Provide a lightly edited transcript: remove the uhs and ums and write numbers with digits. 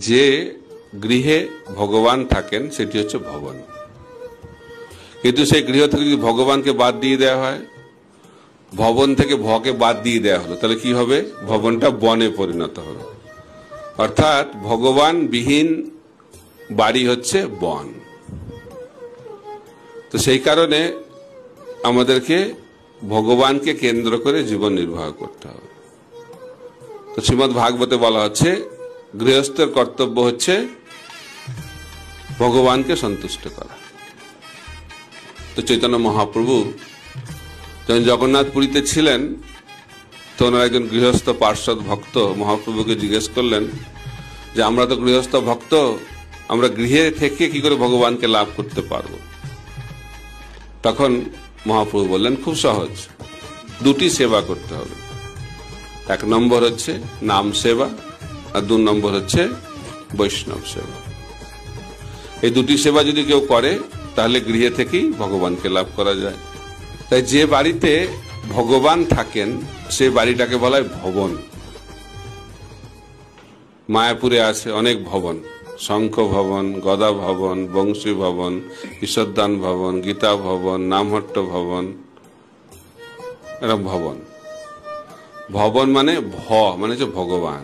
যে গৃহে ভগবান থাকেন সেটি হচ্ছে ভবন। কিন্তু সেই গৃহ থেকে যদি ভগবানকে বাদ দিয়ে দেওয়া হয়, ভবন থেকে ভকে বাদ দিয়ে দেওয়া হলো, তাহলে কি হবে? ভবনটা বনে পরিণত হবে। অর্থাৎ ভগবান বিহীন বাড়ি হচ্ছে বন। তো সেই কারণে আমাদেরকে ভগবানকে কেন্দ্র করে জীবন নির্বাহ করতে হবে। তো শ্রীমদ্ ভাগবতে বলা হচ্ছে গৃহস্থের কর্তব্য হচ্ছে ভগবানকে সন্তুষ্ট করা। তো চৈতন্য মহাপ্রভু যখন জগন্নাথ পুরীতে ছিলেন, তো ওনার একজন গৃহস্থ পার্ষদ ভক্ত মহাপ্রভুকে জিজ্ঞেস করলেন যে আমরা তো গৃহস্থ ভক্ত, আমরা গৃহে থেকে কি করে ভগবানকে লাভ করতে পারবো? তখন মহাপ্রভু বললেন খুব সহজ, দুটি সেবা করতে হবে। এক নম্বর হচ্ছে নাম সেবা, আর 2 নম্বর হচ্ছে বৈষ্ণব সেবা। এই দুটি সেবা যদি কেউ করে তাহলে গৃহে থেকেই ভগবানকে লাভ করা যায়। তাই যে বাড়িতে ভগবান থাকেন সে বাড়িটাকে বলা হয় ভবন। মায়াপুরে আছে অনেক ভবন, শঙ্খ ভবন, গদা ভবন, বংশী ভবন, ঈশ্বরদান ভবন, গীতা ভবন, নামহট্ট ভবন, এরকম ভবন। ভবন মানে মানে হচ্ছে ভগবান।